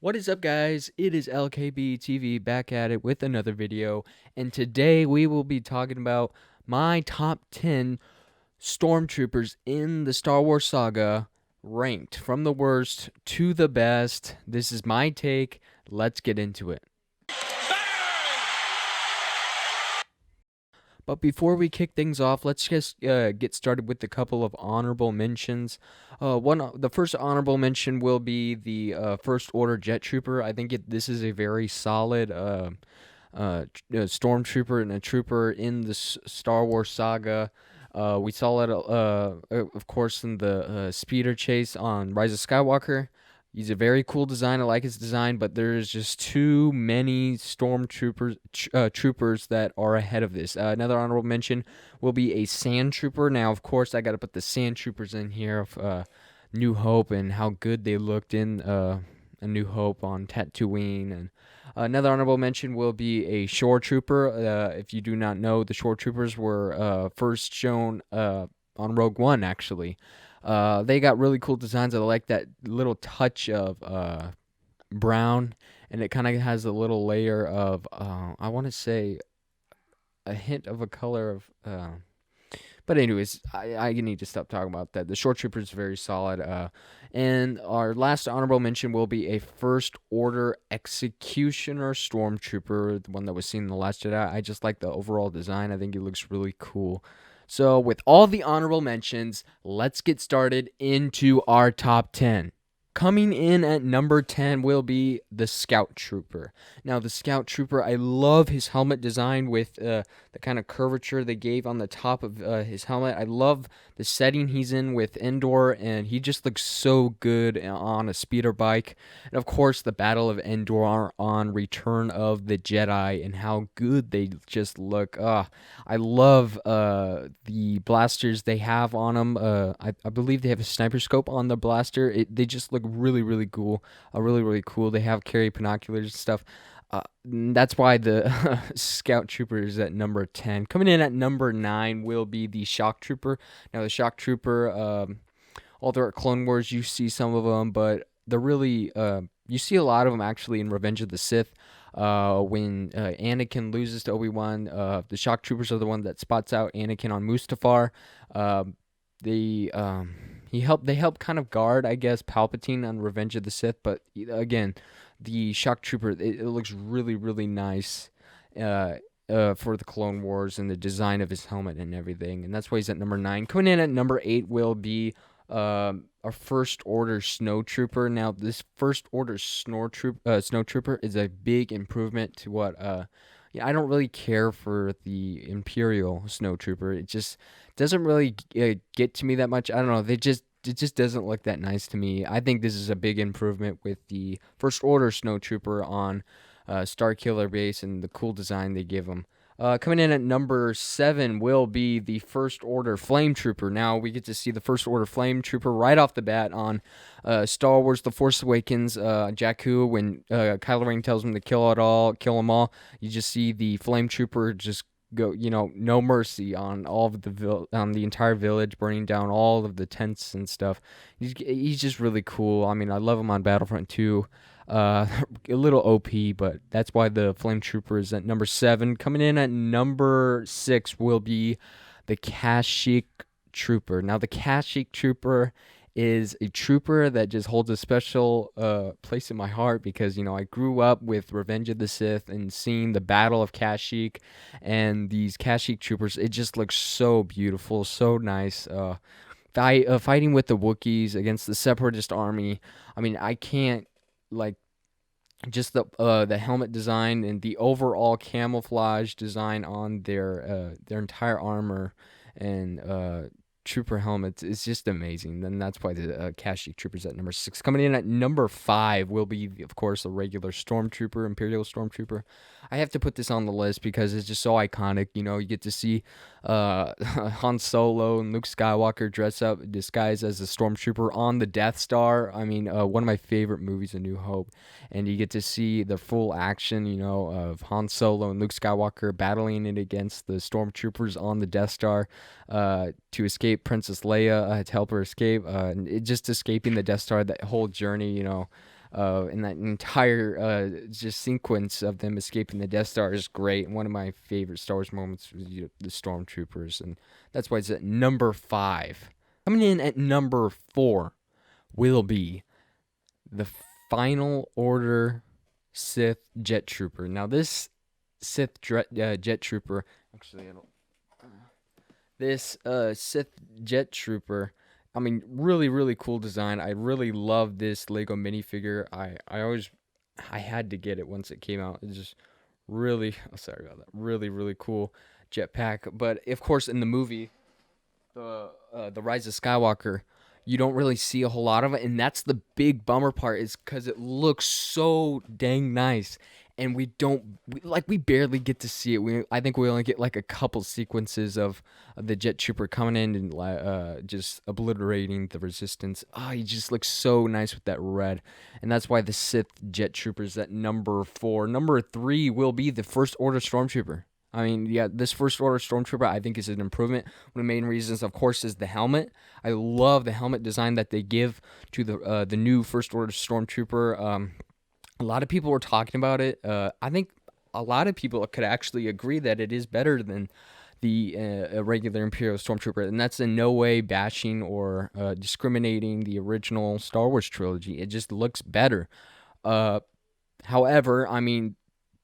What is up, guys? It is LKB TV back at it with another video, and today we will be talking about my top 10 stormtroopers in the Star Wars saga, ranked from the worst to the best. This is my take. Let's get into it. But before we kick things off, let's just get started with a couple of honorable mentions. The first honorable mention will be the First Order Jet Trooper. I think this is a very solid stormtrooper and a trooper in the Star Wars saga. We saw it, of course, in the speeder chase on Rise of Skywalker. He's a very cool design. I like his design, but there's just too many stormtroopers troopers that are ahead of this. Another honorable mention will be a sand trooper. Now, of course, I got to put the sand troopers in here of New Hope and how good they looked in A New Hope on Tatooine. And another honorable mention will be a shore trooper. If you do not know, the shore troopers were first shown on Rogue One, actually. They got really cool designs. I like that little touch of brown, and it kind of has a little layer of I want to say a hint of a color of. But anyways, I need to stop talking about that. The short trooper is very solid. And our last honorable mention will be a First Order Executioner Stormtrooper, the one that was seen in The Last Jedi. I just like the overall design. I think it looks really cool. So with all the honorable mentions, let's get started into our top 10. Coming in at number 10 will be the Scout Trooper. Now, the Scout Trooper, I love his helmet design with the kind of curvature they gave on the top of his helmet. I love the setting he's in with Endor, and he just looks so good on a speeder bike. And of course, the Battle of Endor on Return of the Jedi and how good they just look. I love the blasters they have on them. I believe they have a sniper scope on the blaster. They just look really, really cool. Really cool. They have carry binoculars and stuff. That's why the Scout Trooper is at number 10. Coming in at number 9 will be the Shock Trooper. Now, the Shock Trooper, all throughout Clone Wars, you see some of them, but they're really, you see a lot of them actually in Revenge of the Sith. When Anakin loses to Obi-Wan, the Shock Troopers are the one that spots out Anakin on Mustafar. They help kind of guard, I guess, Palpatine on Revenge of the Sith, but again, the Shock Trooper, it looks really, really nice for the Clone Wars and the design of his helmet and everything, and that's why he's at number 9. Coming in at number 8 will be our First Order Snow Trooper. Now, this First Order Snow Trooper is a big improvement to what. Yeah, I don't really care for the Imperial Snow Trooper. It just doesn't really get to me that much. I don't know. It just doesn't look that nice to me. I think this is a big improvement with the First Order Snow Trooper on Starkiller Base and the cool design they give him. Coming in at number 7 will be the First Order Flame Trooper. Now we get to see the First Order Flame Trooper right off the bat on Star Wars: The Force Awakens. Jakku, when Kylo Ren tells him to kill them all, you just see the Flame Trooper just go, no mercy on all of on the entire village, burning down all of the tents and stuff. He's just really cool. I mean, I love him on Battlefront 2. A little OP, but that's why the Flame Trooper is at number 7. Coming in at number 6 will be the Kashyyyk Trooper. Now, the Kashyyyk Trooper is a trooper that just holds a special place in my heart because, I grew up with Revenge of the Sith and seeing the Battle of Kashyyyk and these Kashyyyk Troopers. It just looks so beautiful, so nice. Fighting with the Wookiees against the Separatist army. I mean, I can't, just the helmet design and the overall camouflage design on their entire armor and trooper helmets is just amazing. Then that's why the Kashyyyk Trooper's at number 6. Coming in at number 5 will be, of course, a regular Stormtrooper, Imperial Stormtrooper. I have to put this on the list because it's just so iconic. You get to see Han Solo and Luke Skywalker dress up, disguised as a Stormtrooper on the Death Star. I mean, one of my favorite movies, A New Hope. And you get to see the full action, of Han Solo and Luke Skywalker battling it against the Stormtroopers on the Death Star to escape Princess Leia, to help her escape. Just escaping the Death Star, that whole journey, and that entire just sequence of them escaping the Death Star is great. One of my favorite Star Wars moments was the stormtroopers, and that's why it's at number 5. Coming in at number 4 will be the Final Order Sith Jet Trooper. Now, this Jet Trooper, actually, I don't. This Sith Jet Trooper, I mean, really, really cool design. I really love this Lego minifigure. I had to get it once it came out. It's just really, oh, sorry about that. Really, really cool jetpack. But of course, in the movie, the Rise of Skywalker, you don't really see a whole lot of it, and that's the big bummer part, is because it looks so dang nice, and we barely get to see it. I think we only get like a couple sequences of the Jet Trooper coming in and just obliterating the Resistance. He just looks so nice with that red, and that's why the Sith Jet Trooper's at number 4. Number 3 will be the First Order Stormtrooper. I mean, yeah, this First Order Stormtrooper I think is an improvement. One of the main reasons, of course, is the helmet. I love the helmet design that they give to the new First Order Stormtrooper. A lot of people were talking about it. I think a lot of people could actually agree that it is better than the regular Imperial Stormtrooper, and that's in no way bashing or discriminating the original Star Wars trilogy. It just looks better. However, I mean,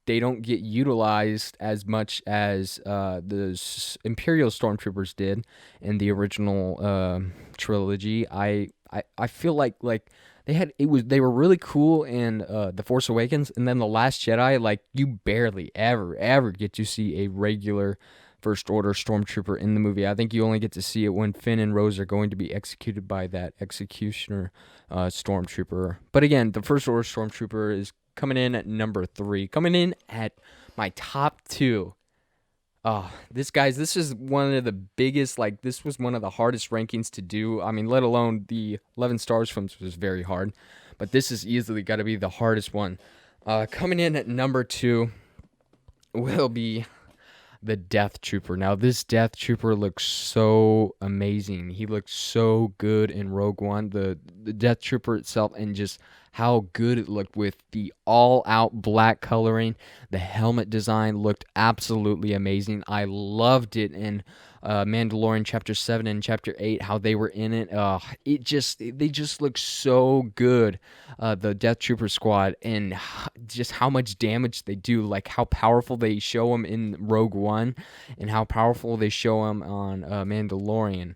they don't get utilized as much as the Imperial Stormtroopers did in the original trilogy. I feel like they were really cool in The Force Awakens, and then The Last Jedi, like, you barely ever get to see a regular First Order Stormtrooper in the movie. I think you only get to see it when Finn and Rose are going to be executed by that executioner Stormtrooper. But again, the First Order Stormtrooper is coming in at number 3. Coming in at my top 2. This is one of the biggest, like, this was one of the hardest rankings to do. I mean, let alone the 11 Stars films was very hard, but this is easily got to be the hardest one. Coming in at number 2 will be the Death Trooper. Now, this Death Trooper looks so amazing. He looks so good in Rogue One. The Death Trooper itself, and just how good it looked with the all-out black coloring. The helmet design looked absolutely amazing. I loved it in Mandalorian Chapter 7 and Chapter 8, how they were in it. They just look so good, the Death Trooper squad, and just how much damage they do, like how powerful they show them in Rogue One and how powerful they show them on Mandalorian.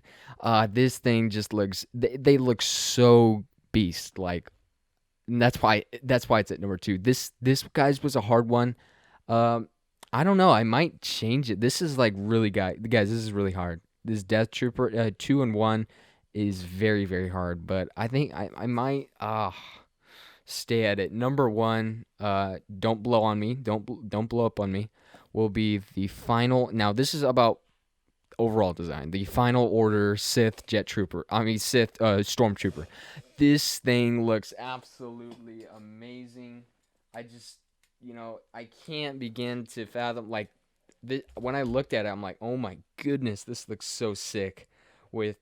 This thing just looks, they look so beast, like, and that's why it's at number 2. This guys was a hard one. I don't know. I might change it. This is like really guys. This is really hard. This Death Trooper 2 and 1 is very, very hard. But I think I might stay at it. Number 1. Don't blow on me. Don't blow up on me. Will be the final. Now this is about overall design. The Final Order Sith Stormtrooper. This thing looks absolutely amazing. I can't begin to fathom, like, when I looked at it, I'm like, oh my goodness, this looks so sick, with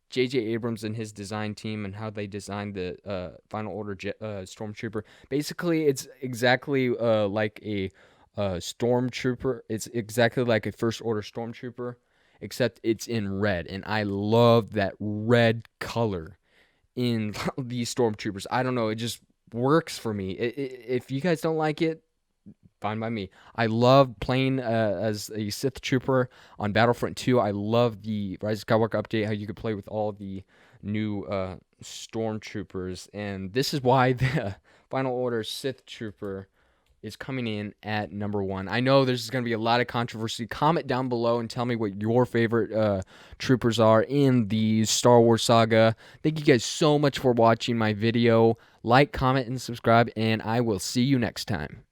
J.J. Abrams and his design team and how they designed the Final Order Stormtrooper. Basically, it's exactly like a Stormtrooper. It's exactly like a First Order Stormtrooper, except it's in red, and I love that red color in these Stormtroopers. I don't know, it just works for me. If you guys don't like it, fine by me. I love playing as a Sith Trooper on Battlefront 2. I love the Rise of Skywalker update, how you could play with all the new Stormtroopers, and this is why the Final Order Sith Trooper is coming in at number 1. I know there's going to be a lot of controversy. Comment down below and tell me what your favorite troopers are in the Star Wars saga. Thank you guys so much for watching my video. Like, comment, and subscribe, and I will see you next time.